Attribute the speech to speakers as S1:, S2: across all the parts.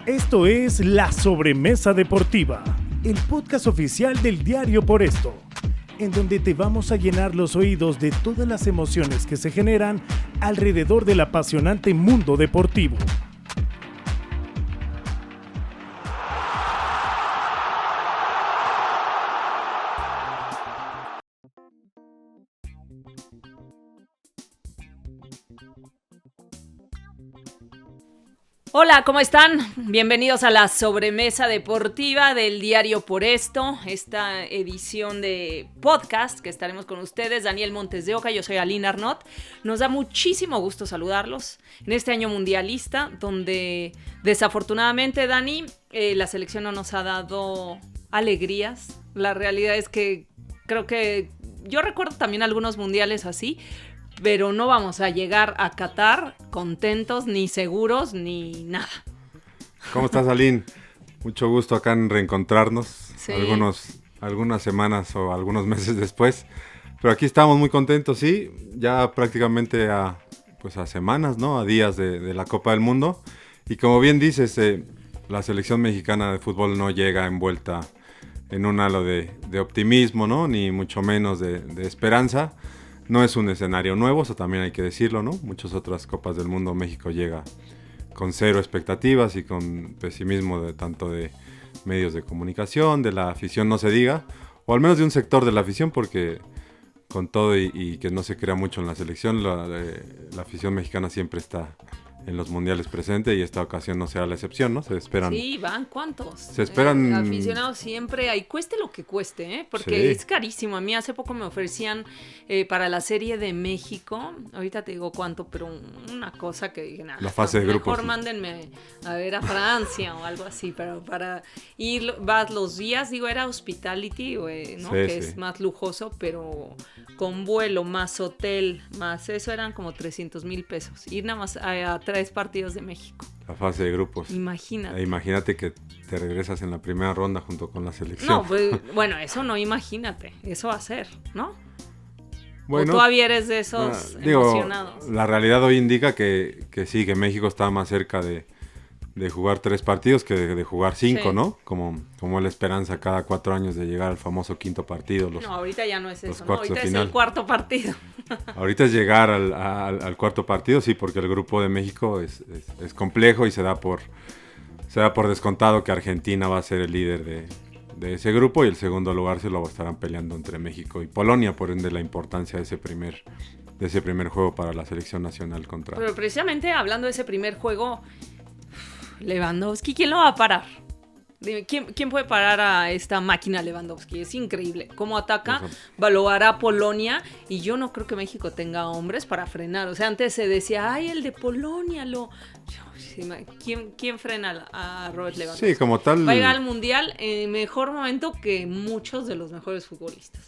S1: Esto es La Sobremesa Deportiva, el podcast oficial del diario Por Esto, en donde te vamos a llenar los oídos de todas las emociones que se generan alrededor del apasionante mundo deportivo.
S2: Hola, ¿cómo están? Bienvenidos a la sobremesa deportiva del diario Por Esto, esta edición de podcast que estaremos con ustedes, Daniel Montes de Oca, yo soy Aline Arnott. Nos da muchísimo gusto saludarlos en este año mundialista, donde desafortunadamente, Dani, la selección no nos ha dado alegrías. La realidad es que creo que yo recuerdo también algunos mundiales así, pero no vamos a llegar a Qatar contentos, ni seguros, ni nada.
S3: ¿Cómo estás, Aline? Mucho gusto acá en reencontrarnos,
S2: sí.
S3: algunas semanas o algunos meses después. Pero aquí estamos muy contentos, sí, ya prácticamente a semanas, ¿no? A días de la Copa del Mundo. Y como bien dices, la selección mexicana de fútbol no llega envuelta en un halo de optimismo, ¿no? Ni mucho menos de esperanza. No es un escenario nuevo, eso también hay que decirlo, ¿no? Muchas otras Copas del Mundo México llega con cero expectativas y con pesimismo tanto de medios de comunicación, de la afición no se diga, o al menos de un sector de la afición, porque con todo y que no se crea mucho en la selección, la afición mexicana siempre está en los mundiales presente y esta ocasión no será la excepción, ¿no? Se esperan.
S2: Sí, van, ¿cuántos?
S3: Se esperan.
S2: Aficionados siempre, ahí cueste lo que cueste, porque sí. Es carísimo. A mí hace poco me ofrecían para la serie de México, ahorita te digo cuánto, pero una cosa que dije, nada,
S3: la fase de grupos.
S2: Mejor mándenme a ver a Francia o algo así, pero para ir, vas los días, digo, era Hospitality, ¿no?
S3: Sí,
S2: que
S3: sí.
S2: es más lujoso, pero con vuelo, más hotel, más eso eran como 300,000 pesos. Ir nada más a 3 partidos de México.
S3: La fase de grupos.
S2: Imagínate.
S3: Imagínate que te regresas en la primera ronda junto con la selección.
S2: No, pues, bueno, eso no, imagínate. Eso va a ser, ¿no?
S3: Bueno,
S2: ¿o todavía eres de esos emocionados?
S3: La realidad hoy indica que sí, que México está más cerca de jugar 3 partidos que de jugar 5, sí. ¿No? Como la esperanza cada 4 años de llegar al famoso quinto partido.
S2: No, ahorita ya no es eso,
S3: ¿no?
S2: Ahorita es el cuarto partido.
S3: Ahorita es llegar al cuarto partido, sí, porque el grupo de México es complejo y se da por descontado que Argentina va a ser el líder de ese grupo y el segundo lugar se lo estarán peleando entre México y Polonia, por ende la importancia de ese primer juego para la selección nacional contra...
S2: Pero precisamente hablando de ese primer juego, Lewandowski, ¿quién lo va a parar? Dime, ¿quién puede parar a esta máquina Lewandowski? Es increíble cómo ataca, valorar a Polonia, y yo no creo que México tenga hombres para frenar. O sea, antes se decía, ay, el de Polonia ¿Quién frena a Robert Lewandowski?
S3: Sí, como tal.
S2: Va a llegar al Mundial en mejor momento que muchos de los mejores futbolistas.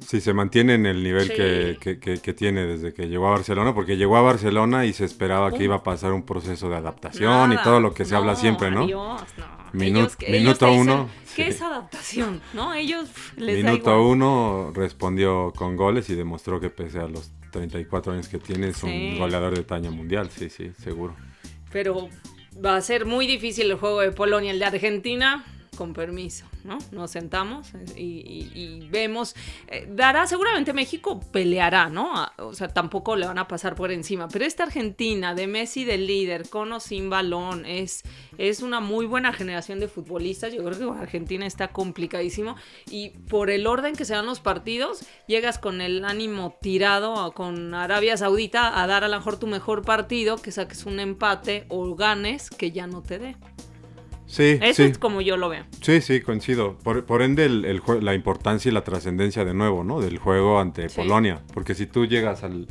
S3: Sí, se mantiene en el nivel que tiene desde que llegó a Barcelona, porque llegó a Barcelona y se esperaba que iba a pasar un proceso de adaptación y todo lo que se habla siempre, ¿no?
S2: Adiós, no.
S3: Minuto 1.
S2: ¿Qué es adaptación? ¿No? Ellos les
S3: Minuto
S2: da igual.
S3: 1 respondió con goles y demostró que pese a los 34 años que tiene es un goleador de talla mundial, sí, seguro.
S2: Pero va a ser muy difícil el juego de Polonia, el de Argentina, con permiso, ¿no? Nos sentamos y vemos. Seguramente México peleará, ¿no? O sea, tampoco le van a pasar por encima. Pero esta Argentina de Messi de líder, con o sin balón, es una muy buena generación de futbolistas. Yo creo que Argentina está complicadísimo. Y por el orden que se dan los partidos, llegas con el ánimo tirado con Arabia Saudita a dar a lo mejor tu mejor partido, que saques un empate o ganes que ya no te dé.
S3: Sí,
S2: Eso es como yo lo veo.
S3: Sí, coincido. Por ende, la importancia y la trascendencia de nuevo, ¿no? Del juego ante Polonia. Porque si tú llegas al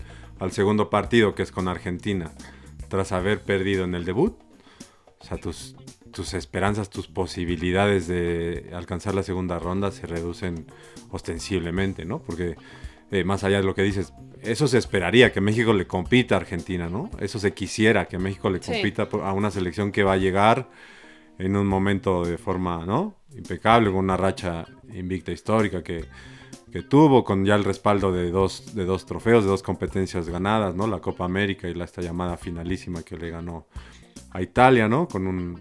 S3: segundo partido, que es con Argentina, tras haber perdido en el debut, o sea, tus esperanzas, tus posibilidades de alcanzar la segunda ronda se reducen ostensiblemente, ¿no? Porque más allá de lo que dices, eso se esperaría, que México le compita a Argentina, ¿no? Eso se quisiera, que México le compita a una selección que va a llegar en un momento de forma, ¿no?, impecable, con una racha invicta histórica que tuvo, con ya el respaldo de dos trofeos, de 2 competencias ganadas, ¿no? La Copa América y esta llamada finalísima que le ganó a Italia, ¿no? Con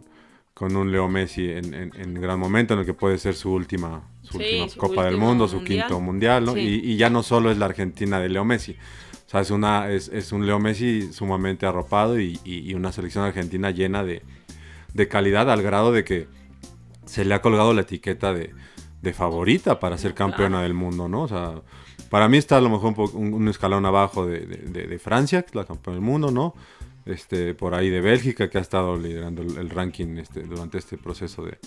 S3: con un Leo Messi en gran momento, en el que puede ser su última Copa del Mundo, su quinto mundial, ¿no?
S2: Sí.
S3: Y ya no solo es la Argentina de Leo Messi. O sea, es un Leo Messi sumamente arropado y una selección argentina llena de calidad, al grado de que se le ha colgado la etiqueta de favorita para ser campeona del mundo, ¿no? O sea, para mí está a lo mejor un escalón abajo de Francia, que es la campeona del mundo, ¿no? Por ahí de Bélgica, que ha estado liderando el ranking durante este proceso de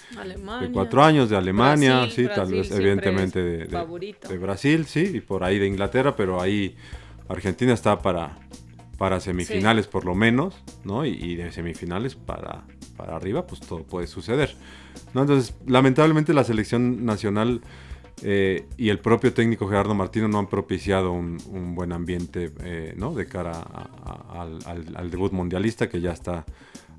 S3: 4 años, de Alemania,
S2: Brasil,
S3: sí, tal vez evidentemente de Brasil, sí, y por ahí de Inglaterra, pero ahí Argentina está para semifinales por lo menos, ¿no? Y de semifinales para arriba, pues todo puede suceder, ¿no? Entonces, lamentablemente la selección nacional y el propio técnico Gerardo Martino no han propiciado un buen ambiente, ¿no? De cara al debut mundialista, que ya está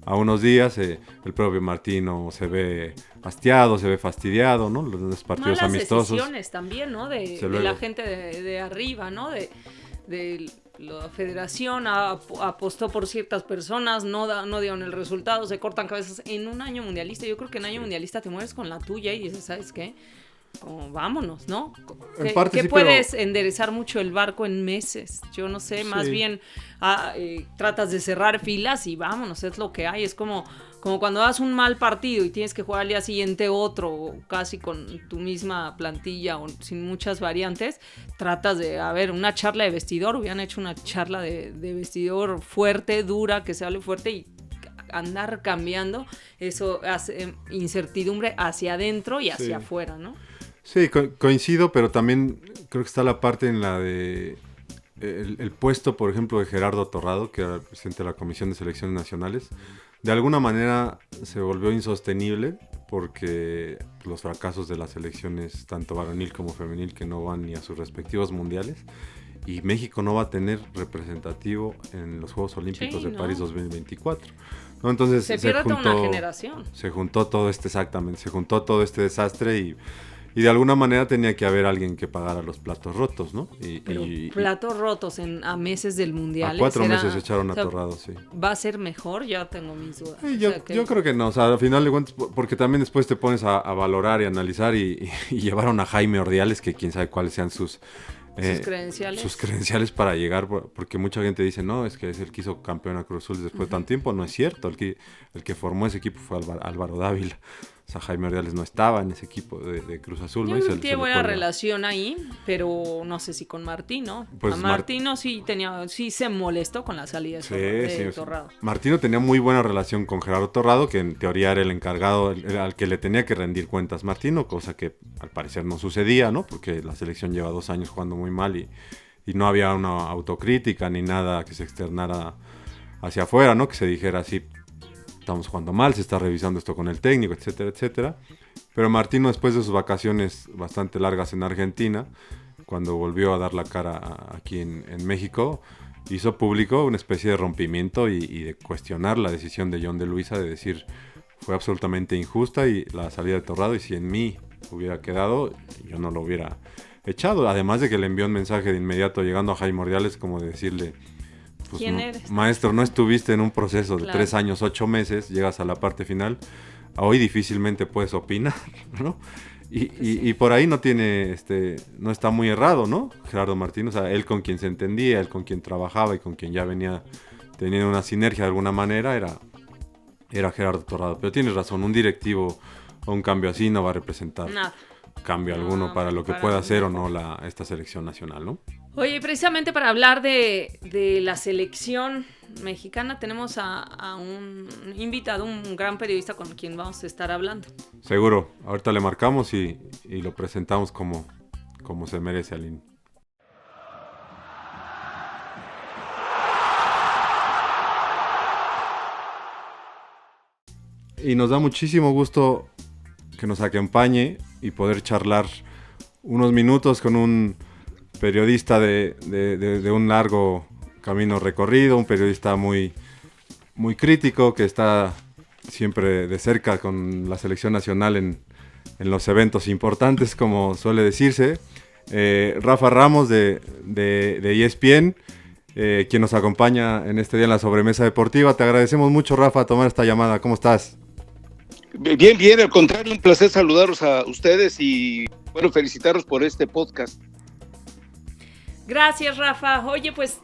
S3: a unos días. El propio Martino se ve hastiado, se ve fastidiado, ¿no? Los partidos
S2: malas
S3: amistosos.
S2: decisiones también, ¿no? De la gente de arriba, ¿no? De la federación apostó por ciertas personas, no dieron el resultado, se cortan cabezas en un año mundialista. Yo creo que en año mundialista te mueves con la tuya y dices, ¿sabes qué? Como, vámonos, ¿no? Que sí, puedes enderezar mucho el barco en meses. Yo no sé, más bien tratas de cerrar filas y vámonos, es lo que hay. Es como cuando das un mal partido y tienes que jugar al día siguiente otro, casi con tu misma plantilla o sin muchas variantes. Tratas de, una charla de vestidor. Hubieran hecho una charla de vestidor fuerte, dura, que se hable fuerte, y andar cambiando, eso hace incertidumbre hacia adentro y hacia afuera, ¿no?
S3: Sí, coincido, pero también creo que está la parte en la de el puesto, por ejemplo, de Gerardo Torrado, que era el presidente de la Comisión de Selecciones Nacionales. De alguna manera se volvió insostenible porque los fracasos de las selecciones, tanto varonil como femenil, que no van ni a sus respectivos mundiales, y México no va a tener representativo en los Juegos Olímpicos de París 2024. ¿No? Entonces
S2: se pierde toda una generación.
S3: Se juntó todo este desastre y de alguna manera tenía que haber alguien que pagara los platos rotos, ¿no?
S2: Platos rotos a meses del mundial.
S3: A 4 meses se echaron a Torrado, sí.
S2: ¿Va a ser mejor? Ya tengo mis dudas.
S3: Sí, yo creo que no, o sea, al final de cuentas, porque también después te pones a valorar y analizar y llevaron a Jaime Ordiales, que quién sabe cuáles sean sus credenciales para llegar, porque mucha gente dice, no, es que es el que hizo campeón a Cruz Azul después de tanto tiempo. No es cierto, el que formó ese equipo fue Álvaro Dávila. O sea, Jaime Ordiales no estaba en ese equipo de Cruz Azul, ¿no?
S2: Yo tiene buena relación ahí, pero no sé si con Martino. Pues Martino sí se molestó con la salida de Torrado.
S3: Martino tenía muy buena relación con Gerardo Torrado, que en teoría era el encargado, al que le tenía que rendir cuentas Martino, cosa que al parecer no sucedía, ¿no? Porque la selección lleva 2 años jugando muy mal y no había una autocrítica ni nada que se externara hacia afuera, ¿no? Que se dijera así, estamos jugando mal, se está revisando esto con el técnico, etcétera, etcétera. Pero Martino, después de sus vacaciones bastante largas en Argentina, cuando volvió a dar la cara aquí en México, hizo público una especie de rompimiento y de cuestionar la decisión de John de Luisa, de decir, fue absolutamente injusta y la salida de Torrado, y si en mí hubiera quedado, yo no lo hubiera echado. Además de que le envió un mensaje de inmediato llegando a Jaime Ordiales, como de decirle, pues,
S2: ¿quién eres?
S3: Maestro, no estuviste en un proceso de 3 años, 8 meses, llegas a la parte final, hoy difícilmente puedes opinar, ¿no? Y por ahí no no está muy errado, ¿no? Gerardo Martino, o sea, él con quien se entendía, él con quien trabajaba y con quien ya venía teniendo una sinergia de alguna manera, era Gerardo Torrado. Pero tienes razón, un directivo o un cambio así no va a representar cambio alguno para lo que pueda hacer o no esta selección nacional, ¿no?
S2: Oye, precisamente para hablar de la selección mexicana tenemos a un invitado, un gran periodista con quien vamos a estar hablando.
S3: Seguro, ahorita le marcamos y lo presentamos como se merece, Aline. Y nos da muchísimo gusto que nos acompañe y poder charlar unos minutos con un periodista de un largo camino recorrido, un periodista muy, muy crítico, que está siempre de cerca con la selección nacional en los eventos importantes, como suele decirse. Rafa Ramos de ESPN, quien nos acompaña en este día en la sobremesa deportiva. Te agradecemos mucho, Rafa, tomar esta llamada. ¿Cómo estás?
S4: Bien, bien, al contrario, un placer saludarlos a ustedes y, bueno, felicitarlos por este podcast.
S2: Gracias, Rafa. Oye, pues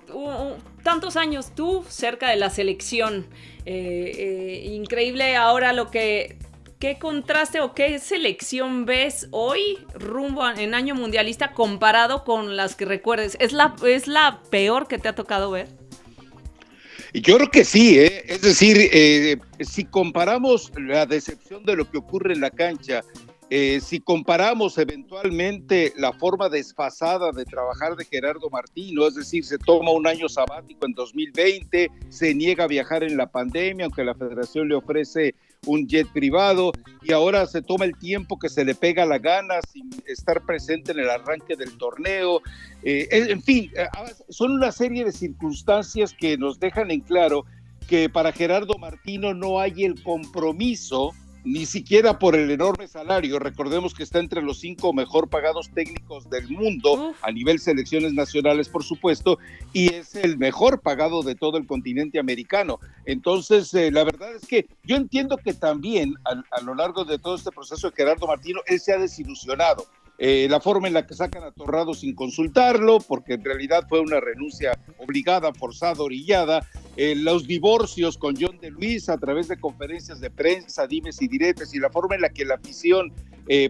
S2: tantos años tú cerca de la selección. Increíble ahora ¿qué contraste o qué selección ves hoy rumbo en año mundialista comparado con las que recuerdes? ¿Es la peor que te ha tocado ver?
S4: Yo creo que sí, es decir, si comparamos la decepción de lo que ocurre en la cancha, si comparamos eventualmente la forma desfasada de trabajar de Gerardo Martino, es decir, se toma un año sabático en 2020, se niega a viajar en la pandemia, aunque la federación le ofrece un jet privado, y ahora se toma el tiempo que se le pega la gana sin estar presente en el arranque del torneo. En fin, son una serie de circunstancias que nos dejan en claro que para Gerardo Martino no hay el compromiso, ni siquiera por el enorme salario. Recordemos que está entre los 5 mejor pagados técnicos del mundo, a nivel selecciones nacionales, por supuesto, y es el mejor pagado de todo el continente americano. Entonces, la verdad es que yo entiendo que también a lo largo de todo este proceso de Gerardo Martino, él se ha desilusionado. La forma en la que sacan a Torrado sin consultarlo, porque en realidad fue una renuncia obligada, forzada, orillada, los divorcios con John de Luis a través de conferencias de prensa, dimes y diretes, y la forma en la que la afición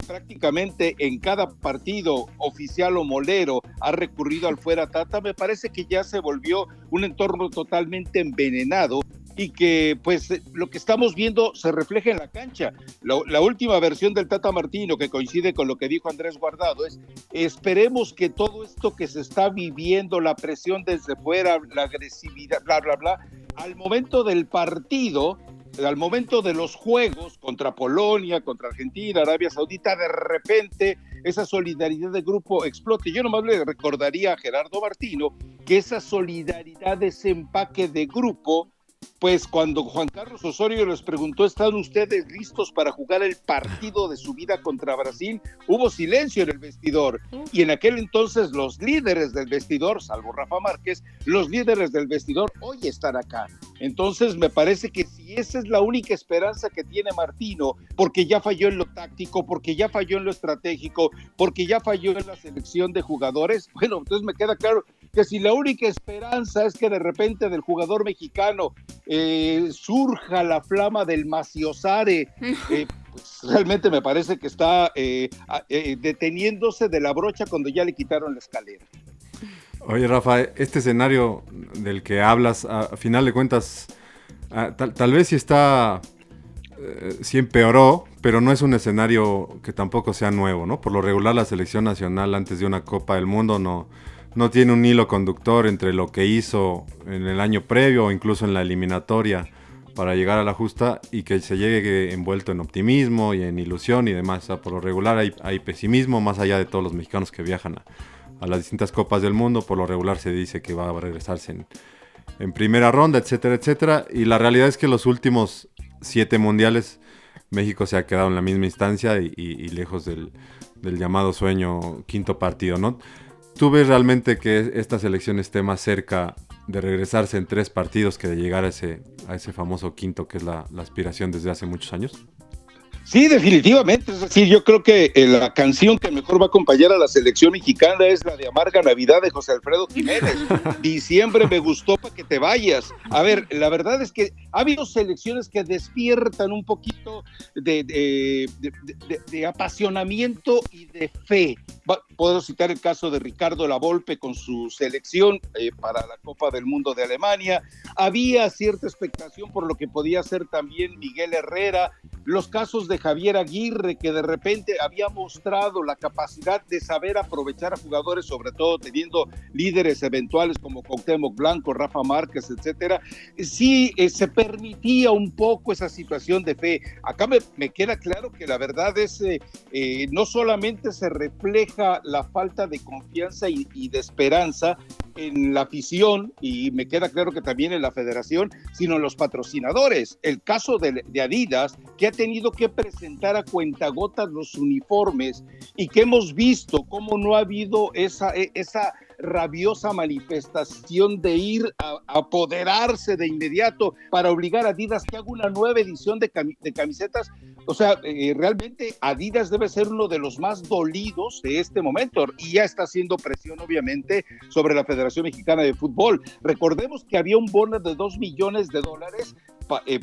S4: prácticamente en cada partido oficial o molero ha recurrido al fuera Tata, me parece que ya se volvió un entorno totalmente envenenado y que pues lo que estamos viendo se refleja en la cancha. La última versión del Tata Martino, que coincide con lo que dijo Andrés Guardado, es: esperemos que todo esto que se está viviendo, la presión desde fuera, la agresividad, bla, bla, bla, al momento del partido, al momento de los juegos contra Polonia, contra Argentina, Arabia Saudita, de repente esa solidaridad de grupo explote. Yo nomás le recordaría a Gerardo Martino que esa solidaridad, ese empaque de grupo, pues cuando Juan Carlos Osorio les preguntó: ¿están ustedes listos para jugar el partido de su vida contra Brasil?, hubo silencio en el vestidor, y en aquel entonces los líderes del vestidor, salvo Rafa Márquez, los líderes del vestidor hoy están acá. Entonces me parece que si esa es la única esperanza que tiene Martino, porque ya falló en lo táctico, porque ya falló en lo estratégico, porque ya falló en la selección de jugadores, bueno, entonces me queda claro que si la única esperanza es que de repente del jugador mexicano surja la flama del Maciosare, pues realmente me parece que está deteniéndose de la brocha cuando ya le quitaron la escalera.
S3: Oye, Rafa, este escenario del que hablas, a final de cuentas, tal vez sí empeoró, pero no es un escenario que tampoco sea nuevo, ¿no? Por lo regular, la selección nacional antes de una Copa del Mundo no tiene un hilo conductor entre lo que hizo en el año previo o incluso en la eliminatoria para llegar a la justa, y que se llegue envuelto en optimismo y en ilusión y demás. O sea, por lo regular hay pesimismo, más allá de todos los mexicanos que viajan a las distintas copas del mundo. Por lo regular se dice que va a regresarse en primera ronda, etcétera, etcétera. Y la realidad es que los últimos 7 mundiales México se ha quedado en la misma instancia y lejos del llamado sueño quinto partido, ¿no? ¿Tú ves realmente que esta selección esté más cerca de regresarse en 3 partidos que de llegar a ese famoso quinto, que es la aspiración desde hace muchos años?
S4: Sí, definitivamente. Es decir, yo creo que la canción que mejor va a acompañar a la selección mexicana es la de Amarga Navidad de José Alfredo Jiménez. Diciembre me gustó para que te vayas. A ver, la verdad es que ha habido selecciones que despiertan un poquito de apasionamiento y de fe. Puedo citar el caso de Ricardo Lavolpe con su selección para la Copa del Mundo de Alemania. Había cierta expectación por lo que podía ser también Miguel Herrera. Los casos de Javier Aguirre, que de repente había mostrado la capacidad de saber aprovechar a jugadores, sobre todo teniendo líderes eventuales como Cuauhtémoc Blanco, Rafa Márquez, etcétera. Sí, se permitía un poco esa situación de fe. Acá me queda claro que la verdad es no solamente se refleja la falta de confianza y de esperanza en la afición, y me queda claro que también en la federación, sino en los patrocinadores. El caso de Adidas, que ha tenido que presentar a cuentagotas los uniformes, y que hemos visto cómo no ha habido esa rabiosa manifestación de ir a apoderarse de inmediato para obligar a Adidas que haga una nueva edición de camisetas. O sea, realmente Adidas debe ser uno de los más dolidos de este momento y ya está haciendo presión obviamente sobre la Federación Mexicana de Fútbol. Recordemos que había un bono de $2 millones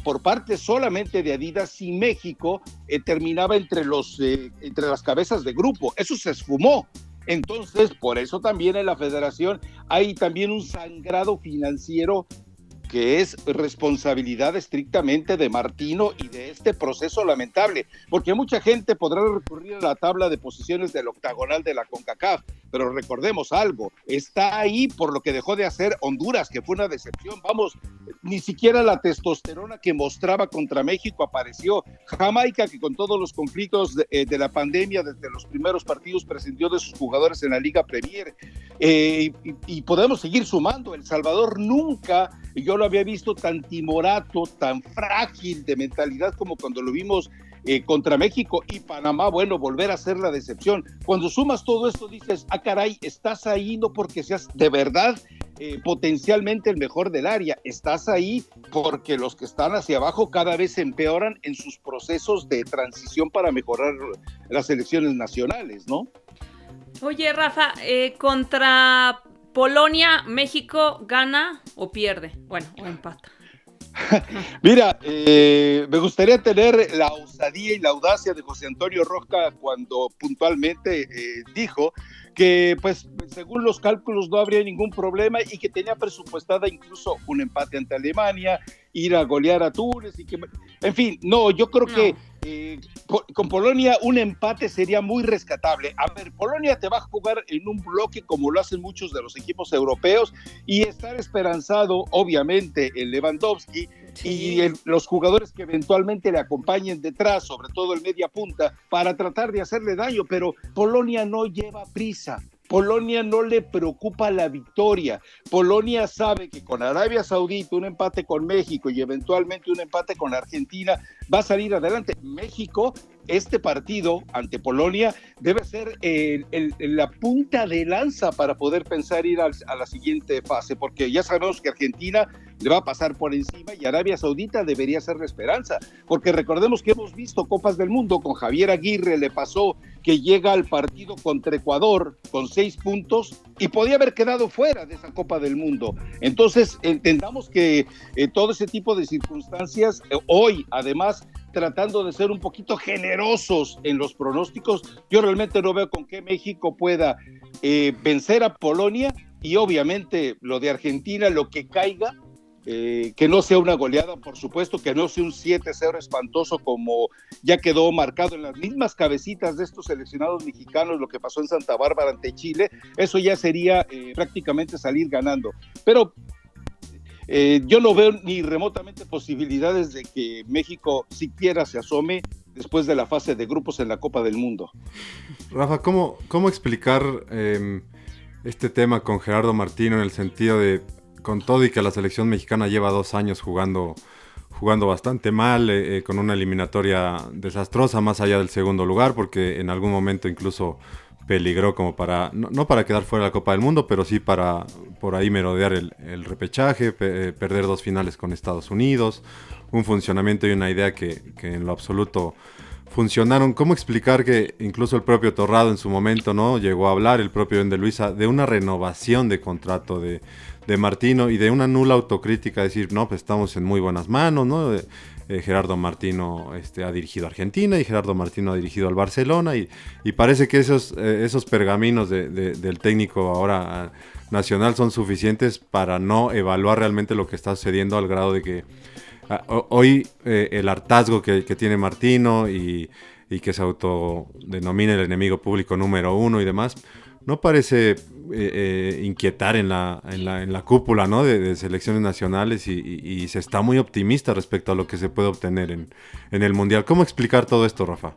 S4: por parte solamente de Adidas si México terminaba entre las cabezas de grupo. Eso se esfumó. Entonces, por eso también en la federación hay también un sangrado financiero que es responsabilidad estrictamente de Martino y de este proceso lamentable, porque mucha gente podrá recurrir a la tabla de posiciones del octagonal de la CONCACAF, pero recordemos algo, está ahí por lo que dejó de hacer Honduras, que fue una decepción. Vamos, ni siquiera la testosterona que mostraba contra México apareció. Jamaica, que con todos los conflictos de la pandemia desde los primeros partidos prescindió de sus jugadores en la Liga Premier, y podemos seguir sumando. El Salvador nunca, yo lo había visto tan timorato, tan frágil de mentalidad como cuando lo vimos contra México. Y Panamá, bueno, volver a ser la decepción. Cuando sumas todo esto dices, caray, estás ahí no porque seas de verdad potencialmente el mejor del área, estás ahí porque los que están hacia abajo cada vez se empeoran en sus procesos de transición para mejorar las selecciones nacionales, ¿no?
S2: Oye, Rafa, contra Polonia, ¿México gana o pierde? Bueno, o empata.
S4: Mira, me gustaría tener la osadía y la audacia de José Antonio Roca cuando puntualmente dijo que pues según los cálculos no habría ningún problema y que tenía presupuestada incluso un empate ante Alemania, ir a golear a Túnez y que, en fin, no, yo creo que con Polonia un empate sería muy rescatable. A ver, Polonia te va a jugar en un bloque como lo hacen muchos de los equipos europeos y estar esperanzado, obviamente, en Lewandowski y los jugadores que eventualmente le acompañen detrás, sobre todo el media punta, para tratar de hacerle daño, pero Polonia no lleva prisa. Polonia no le preocupa la victoria. Polonia sabe que con Arabia Saudita, un empate con México y eventualmente un empate con Argentina, va a salir adelante. México, este partido ante Polonia debe ser la punta de lanza para poder pensar ir a la siguiente fase, porque ya sabemos que Argentina le va a pasar por encima y Arabia Saudita debería ser la esperanza, porque recordemos que hemos visto Copas del Mundo, con Javier Aguirre le pasó que llega al partido contra Ecuador con 6 puntos y podía haber quedado fuera de esa Copa del Mundo. Entonces entendamos que todo ese tipo de circunstancias, hoy además tratando de ser un poquito generosos en los pronósticos, yo realmente no veo con qué México pueda vencer a Polonia, y obviamente lo de Argentina, lo que caiga, que no sea una goleada, por supuesto, que no sea un 7-0 espantoso como ya quedó marcado en las mismas cabecitas de estos seleccionados mexicanos, lo que pasó en Santa Bárbara ante Chile. Eso ya sería prácticamente salir ganando, pero yo no veo ni remotamente posibilidades de que México siquiera se asome después de la fase de grupos en la Copa del Mundo.
S3: Rafa, ¿cómo explicar este tema con Gerardo Martino en el sentido de, con todo y que la selección mexicana lleva 2 años jugando bastante mal, con una eliminatoria desastrosa más allá del segundo lugar, porque en algún momento incluso peligró como para, no para quedar fuera de la Copa del Mundo, pero sí para por ahí merodear el repechaje, perder 2 finales con Estados Unidos, un funcionamiento y una idea que en lo absoluto funcionaron. ¿Cómo explicar que incluso el propio Torrado en su momento, ¿no?, llegó a hablar, el propio Ben de Luisa, de una renovación de contrato de Martino y de una nula autocrítica, decir, no, pues estamos en muy buenas manos, ¿no? Gerardo Martino ha dirigido a Argentina y Gerardo Martino ha dirigido al Barcelona y parece que esos pergaminos del técnico ahora nacional son suficientes para no evaluar realmente lo que está sucediendo, al grado de que hoy el hartazgo que tiene Martino y que se autodenomina el enemigo público número 1 y demás, no parece inquietar en la cúpula, ¿no?, de selecciones nacionales y se está muy optimista respecto a lo que se puede obtener en el Mundial. ¿Cómo explicar todo esto, Rafa?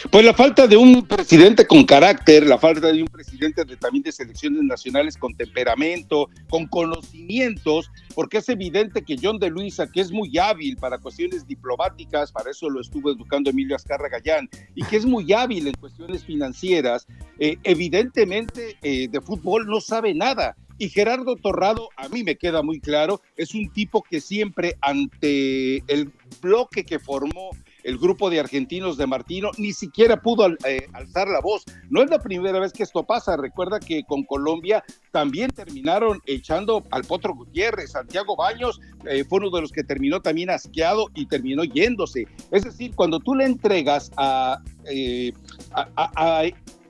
S4: Pues la falta de un presidente con carácter, la falta de un presidente también de selecciones nacionales con temperamento, con conocimientos, porque es evidente que John de Luisa, que es muy hábil para cuestiones diplomáticas, para eso lo estuvo educando Emilio Azcarra Gallán, y que es muy hábil en cuestiones financieras, evidentemente de fútbol no sabe nada. Y Gerardo Torrado, a mí me queda muy claro, es un tipo que siempre ante el bloque que formó el grupo de argentinos de Martino, ni siquiera pudo alzar la voz. No es la primera vez que esto pasa. Recuerda que con Colombia también terminaron echando al Potro Gutiérrez. Santiago Baños fue uno de los que terminó también asqueado y terminó yéndose. Es decir, cuando tú le entregas a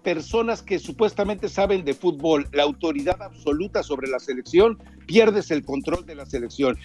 S4: personas que supuestamente saben de fútbol la autoridad absoluta sobre la selección, pierdes el control de la selección.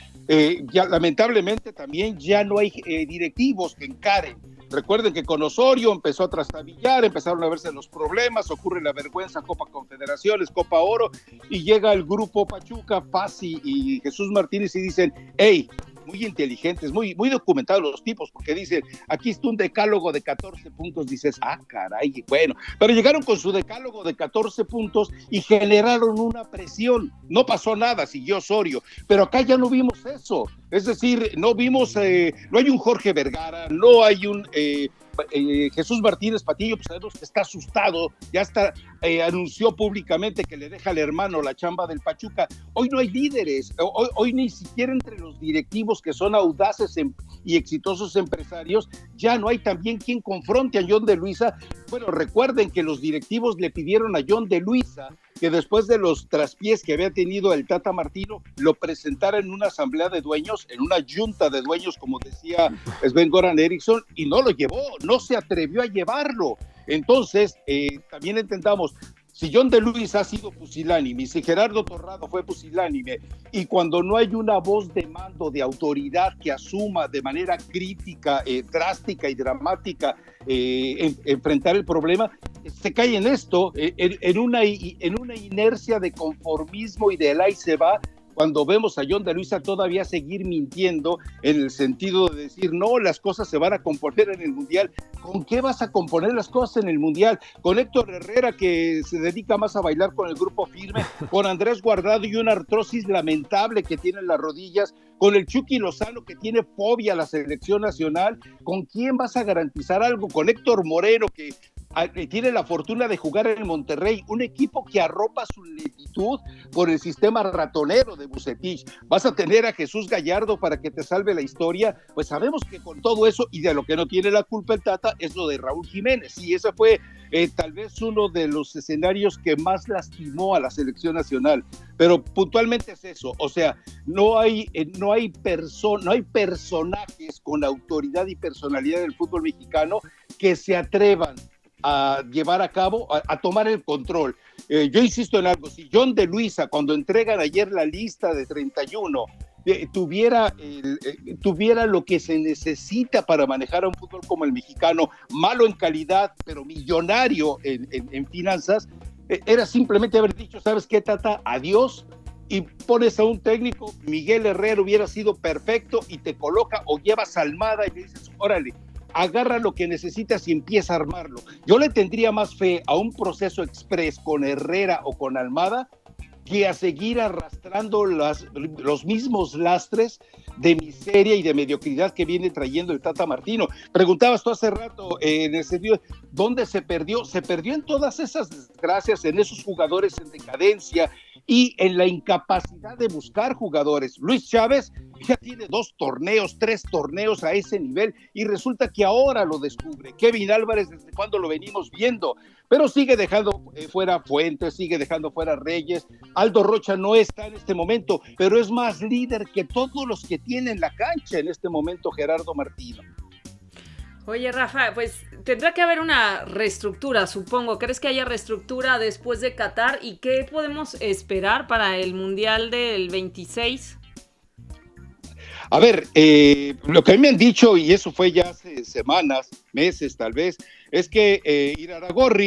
S4: Ya lamentablemente también ya no hay directivos que encaren. Recuerden que con Osorio empezó a trastabillar, empezaron a verse los problemas, ocurre la vergüenza, Copa Confederaciones, Copa Oro, y llega el grupo Pachuca, Pasi y Jesús Martínez y dicen, hey, muy inteligentes, muy documentados los tipos, porque dicen, aquí está un decálogo de 14 puntos, dices, caray, bueno, pero llegaron con su decálogo de 14 puntos y generaron una presión, no pasó nada, siguió Osorio, pero acá ya no vimos eso, es decir, no vimos, no hay un Jorge Vergara, no hay un Jesús Martínez Patillo, pues sabemos que está asustado, ya está, anunció públicamente que le deja al hermano la chamba del Pachuca. Hoy no hay líderes, hoy ni siquiera entre los directivos que son audaces y exitosos empresarios, ya no hay también quien confronte a John de Luisa. Bueno, recuerden que los directivos le pidieron a John de Luisa que después de los traspiés que había tenido el Tata Martino, lo presentara en una asamblea de dueños, en una junta de dueños, como decía Sven-Goran Eriksson, y no lo llevó, no se atrevió a llevarlo. Entonces, también entendamos, si John de Luisa ha sido pusilánime, si Gerardo Torrado fue pusilánime, y cuando no hay una voz de mando, de autoridad que asuma de manera crítica, drástica y dramática enfrentar el problema, se cae en esto, en una inercia de conformismo y de ahí se va, cuando vemos a John de Luisa todavía seguir mintiendo en el sentido de decir, no, las cosas se van a componer en el Mundial. ¿Con qué vas a componer las cosas en el Mundial? Con Héctor Herrera, que se dedica más a bailar con el grupo firme, con Andrés Guardado y una artrosis lamentable que tiene en las rodillas, con el Chucky Lozano, que tiene fobia a la selección nacional. ¿Con quién vas a garantizar algo? Con Héctor Moreno, que tiene la fortuna de jugar en el Monterrey, un equipo que arropa su lentitud por el sistema ratonero de Vucetich. Vas a tener a Jesús Gallardo para que te salve la historia. Pues sabemos que con todo eso, y de lo que no tiene la culpa el Tata, es lo de Raúl Jiménez, y ese fue tal vez uno de los escenarios que más lastimó a la selección nacional, pero puntualmente es eso, o sea, no hay personajes con autoridad y personalidad del fútbol mexicano que se atrevan a llevar a cabo, a tomar el control. Yo insisto en algo, si John de Luisa, cuando entregan ayer la lista de 31, tuviera lo que se necesita para manejar a un fútbol como el mexicano, malo en calidad, pero millonario en finanzas, era simplemente haber dicho, ¿sabes qué, Tata? Adiós, y pones a un técnico, Miguel Herrera hubiera sido perfecto, y te coloca, o llevas a Almada y le dices, órale, agarra lo que necesitas y empieza a armarlo. Yo le tendría más fe a un proceso express con Herrera o con Almada que a seguir arrastrando los mismos lastres de miseria y de mediocridad que viene trayendo el Tata Martino. Preguntabas tú hace rato en el sentido, ¿dónde se perdió? Se perdió en todas esas desgracias, en esos jugadores en decadencia y en la incapacidad de buscar jugadores. Luis Chávez ya tiene 2 torneos, 3 torneos a ese nivel y resulta que ahora lo descubre. Kevin Álvarez, ¿desde cuándo lo venimos viendo? Pero sigue dejando fuera Fuentes, sigue dejando fuera Reyes. Aldo Rocha no está en este momento, pero es más líder que todos los que tienen la cancha en este momento Gerardo Martino.
S2: Oye, Rafa, pues tendrá que haber una reestructura, supongo. ¿Crees que haya reestructura después de Qatar? ¿Y qué podemos esperar para el Mundial del 26?
S4: A ver, lo que a mí me han dicho, y eso fue ya hace semanas, meses tal vez, es que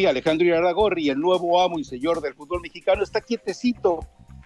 S4: Alejandro Irarrágorri, el nuevo amo y señor del fútbol mexicano, está quietecito.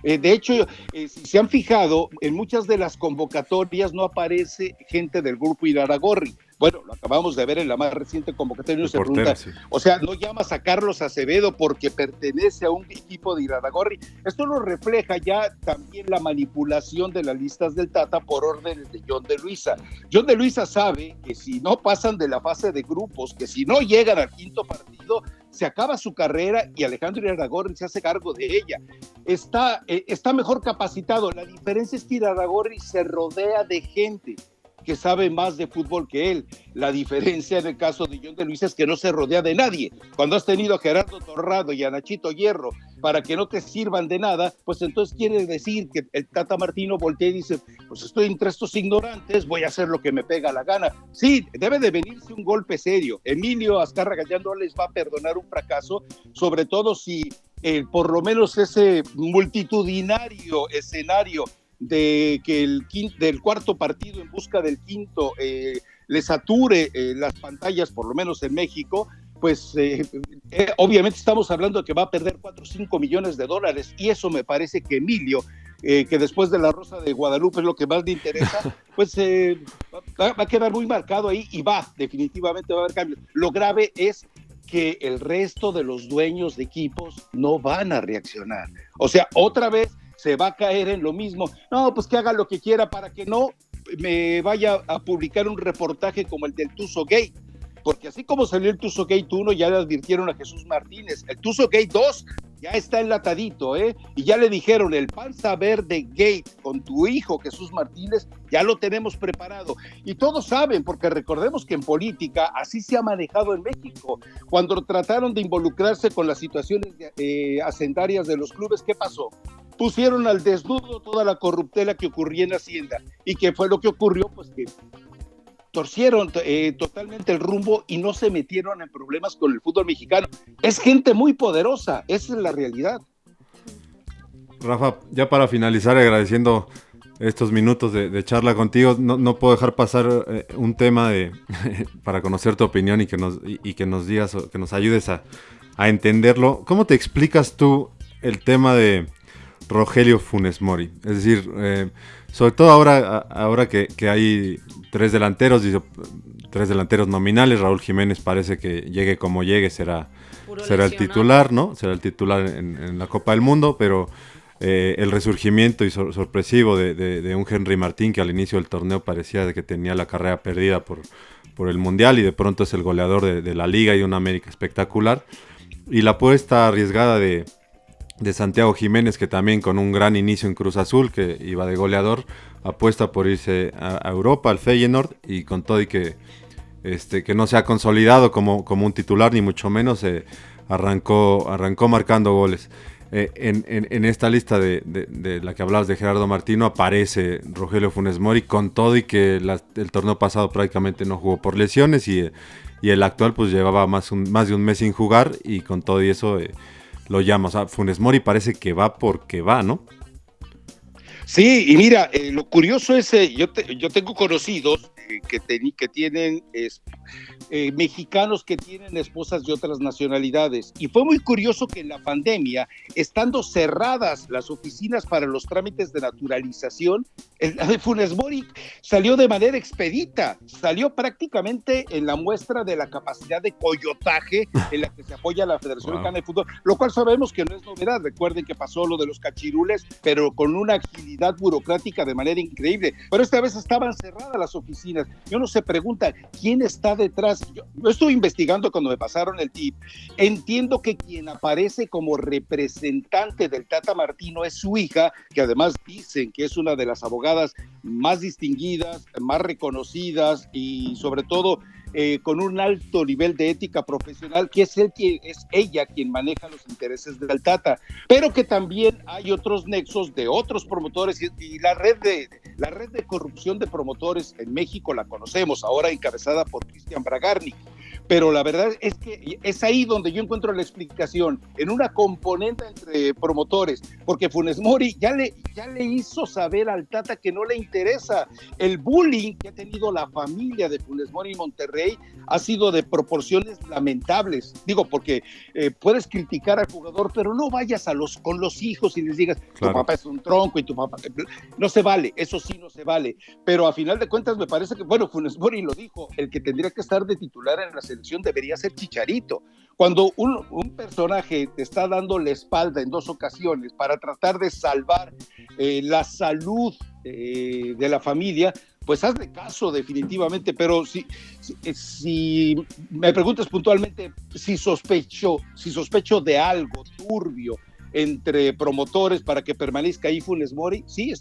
S4: De hecho, si se han fijado, en muchas de las convocatorias no aparece gente del grupo Iraragorri. Bueno, lo acabamos de ver en la más reciente convocatoria. Se pregunta, sí. O sea, no llamas a Carlos Acevedo porque pertenece a un equipo de Iraragorri. Esto lo refleja ya también la manipulación de las listas del Tata por órdenes de John de Luisa. John de Luisa sabe que si no pasan de la fase de grupos, que si no llegan al quinto partido, se acaba su carrera y Alejandro Iraragorri se hace cargo de ella. Está mejor capacitado. La diferencia es que Iraragorri se rodea de gente que sabe más de fútbol que él. La diferencia en el caso de John de Luisa es que no se rodea de nadie. Cuando has tenido a Gerardo Torrado y a Nachito Hierro para que no te sirvan de nada, pues entonces quiere decir que el Tata Martino voltea y dice, pues estoy entre estos ignorantes, voy a hacer lo que me pega la gana. Sí, debe de venirse un golpe serio. Emilio Azcárraga ya no les va a perdonar un fracaso, sobre todo si por lo menos ese multitudinario escenario de que del cuarto partido en busca del quinto le sature las pantallas, por lo menos en México, pues obviamente estamos hablando de que va a perder 4 o 5 millones de dólares, y eso me parece que Emilio, que después de la Rosa de Guadalupe es lo que más le interesa, pues va a quedar muy marcado ahí, y definitivamente va a haber cambios. Lo grave es que el resto de los dueños de equipos no van a reaccionar. O sea, otra vez se va a caer en lo mismo. No, pues que haga lo que quiera para que no me vaya a publicar un reportaje como el del Tuzo Gate, porque así como salió el Tuzo Gate 1, ya le advirtieron a Jesús Martínez. El Tuzo Gate 2 ya está enlatadito, y ya le dijeron, el panza verde Gate con tu hijo Jesús Martínez, ya lo tenemos preparado. Y todos saben, porque recordemos que en política así se ha manejado en México. Cuando trataron de involucrarse con las situaciones hacendarias de los clubes, ¿qué pasó? Pusieron al desnudo toda la corruptela que ocurría en Hacienda. ¿Y qué fue lo que ocurrió? Pues que torcieron totalmente el rumbo y no se metieron en problemas con el fútbol mexicano. Es gente muy poderosa, esa es la realidad.
S3: Rafa, ya para finalizar, agradeciendo estos minutos de charla contigo, no puedo dejar pasar un tema para conocer tu opinión y que nos digas, que nos ayudes a entenderlo. ¿Cómo te explicas tú el tema de Rogelio Funes Mori? Es decir, sobre todo ahora que hay tres delanteros nominales. Raúl Jiménez parece que llegue como llegue, será el titular, ¿no? Será el titular en la Copa del Mundo, pero el resurgimiento y sorpresivo de un Henry Martín, que al inicio del torneo parecía de que tenía la carrera perdida por el Mundial, y de pronto es el goleador de la Liga y una América espectacular. Y la apuesta arriesgada de Santiago Jiménez, que también con un gran inicio en Cruz Azul, que iba de goleador, apuesta por irse a Europa, al Feyenoord, y con todo y que no se ha consolidado como un titular, ni mucho menos, arrancó marcando goles. En esta lista de la que hablabas de Gerardo Martino, aparece Rogelio Funes Mori, con todo y que el torneo pasado prácticamente no jugó por lesiones, y el actual pues llevaba más de un mes sin jugar, y con todo y eso lo llama. O sea, Funes Mori parece que va porque va, ¿no?
S4: Sí, y mira, lo curioso es, yo tengo conocidos que tienen mexicanos que tienen esposas de otras nacionalidades, y fue muy curioso que en la pandemia, estando cerradas las oficinas para los trámites de naturalización, la de Funes Mori salió de manera expedita, salió prácticamente en la muestra de la capacidad de coyotaje en la que se apoya la Federación Mexicana de Fútbol, lo cual sabemos que no es novedad. Recuerden que pasó lo de los cachirules, pero con una agilidad burocrática de manera increíble, pero esta vez estaban cerradas las oficinas, y uno se pregunta, ¿quién está detrás? Yo estuve investigando cuando me pasaron el tip, entiendo que quien aparece como representante del Tata Martino es su hija, que además dicen que es una de las abogadas más distinguidas, más reconocidas, y sobre todo con un alto nivel de ética profesional, que es ella quien maneja los intereses del Tata, pero que también hay otros nexos de otros promotores, y la red de corrupción de promotores en México la conocemos, ahora encabezada por Cristian Bragarnik, pero la verdad es que es ahí donde yo encuentro la explicación, en una componente entre promotores, porque Funes Mori ya le hizo saber al Tata que no le interesa. El bullying que ha tenido la familia de Funes Mori en Monterrey ha sido de proporciones lamentables. Digo, porque puedes criticar al jugador, pero no vayas con los hijos y les digas, tu papá es un tronco y tu papá... No se vale, eso sí no se vale. Pero a final de cuentas me parece que, bueno, Funes Mori lo dijo, el que tendría que estar de titular en la selección debería ser Chicharito. Cuando un personaje te está dando la espalda en 2 ocasiones para tratar de salvar la salud de la familia, pues hazle caso definitivamente. Pero si me preguntas puntualmente si sospecho de algo turbio entre promotores para que permanezca ahí Funes Mori, sí,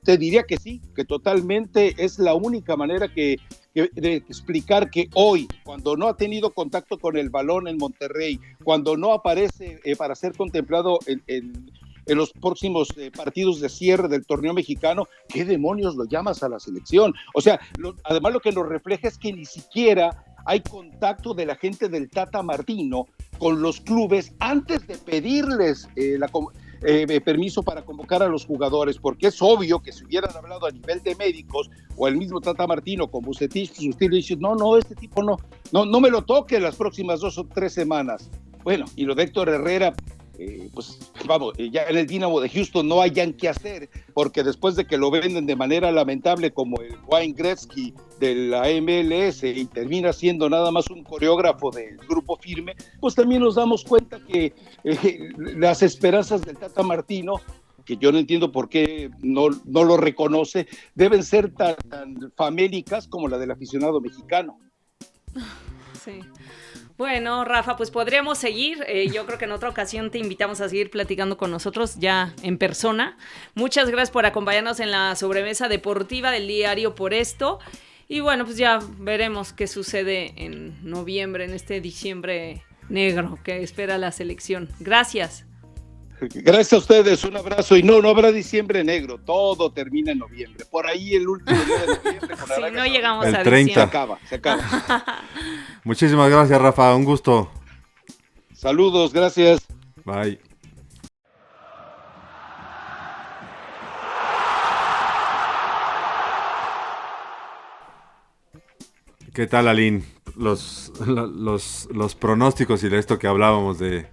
S4: te diría que sí, que totalmente es la única manera de explicar que hoy, cuando no ha tenido contacto con el balón en Monterrey, cuando no aparece para ser contemplado en los próximos partidos de cierre del torneo mexicano, ¿qué demonios lo llamas a la selección? O sea, además lo que nos refleja es que ni siquiera hay contacto de la gente del Tata Martino con los clubes antes de pedirles permiso para convocar a los jugadores, porque es obvio que si hubieran hablado a nivel de médicos o el mismo Tata Martino con Bucetich, pues usted le dice, no, este tipo no me lo toque las próximas 2 o 3 semanas. Bueno, y lo de Héctor Herrera, pues vamos, ya en el Dynamo de Houston no hayan qué hacer, porque después de que lo venden de manera lamentable como el Wayne Gretzky de la MLS y termina siendo nada más un coreógrafo del Grupo Firme, pues también nos damos cuenta que las esperanzas del Tata Martino, que yo no entiendo por qué no lo reconoce, deben ser tan famélicas como la del aficionado mexicano.
S2: Sí. Bueno, Rafa, pues podríamos seguir. Yo creo que en otra ocasión te invitamos a seguir platicando con nosotros ya en persona. Muchas gracias por acompañarnos en la sobremesa deportiva del diario Por Esto. Y bueno, pues ya veremos qué sucede en noviembre, en este diciembre negro que espera la selección. Gracias.
S4: Gracias a ustedes, un abrazo. Y no habrá diciembre negro, todo termina en noviembre. Por ahí el último día de noviembre.
S2: Sí, no llegamos
S3: el
S2: a
S3: 30.
S2: diciembre.
S4: Se acaba.
S3: Muchísimas gracias, Rafa, un gusto.
S4: Saludos, gracias.
S3: Bye. ¿Qué tal, Aline? Los pronósticos y de esto que hablábamos de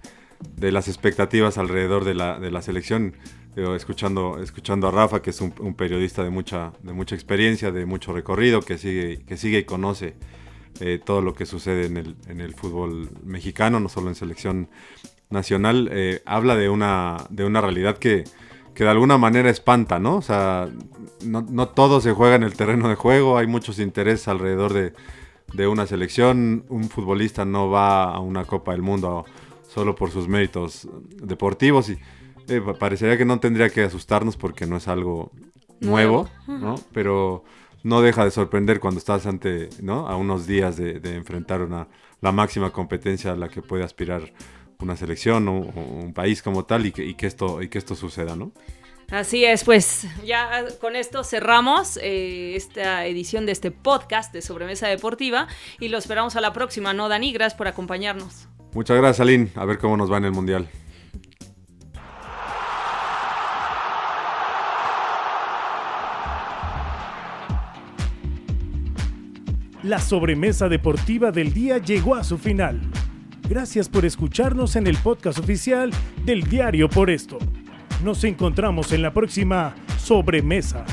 S3: las expectativas alrededor de la selección, escuchando a Rafa, que es un periodista de mucha experiencia, de mucho recorrido, que sigue y conoce todo lo que sucede en el fútbol mexicano, no solo en selección nacional, habla de una realidad que de alguna manera espanta, ¿no? O sea, no todo se juega en el terreno de juego, hay muchos intereses alrededor de una selección. Un futbolista no va a una Copa del Mundo solo por sus méritos deportivos, y parecería que no tendría que asustarnos porque no es algo nuevo, ¿no? Pero no deja de sorprender cuando estás a unos días de enfrentar la máxima competencia a la que puede aspirar una selección o un país como tal, y que esto suceda, ¿no?
S2: Así es, pues ya con esto cerramos esta edición de este podcast de Sobremesa Deportiva y lo esperamos a la próxima, ¿no, Dani? Gracias por acompañarnos.
S3: Muchas gracias, Aline. A ver cómo nos va en el Mundial.
S1: La sobremesa deportiva del día llegó a su final. Gracias por escucharnos en el podcast oficial del Diario Por Esto. Nos encontramos en la próxima sobremesa.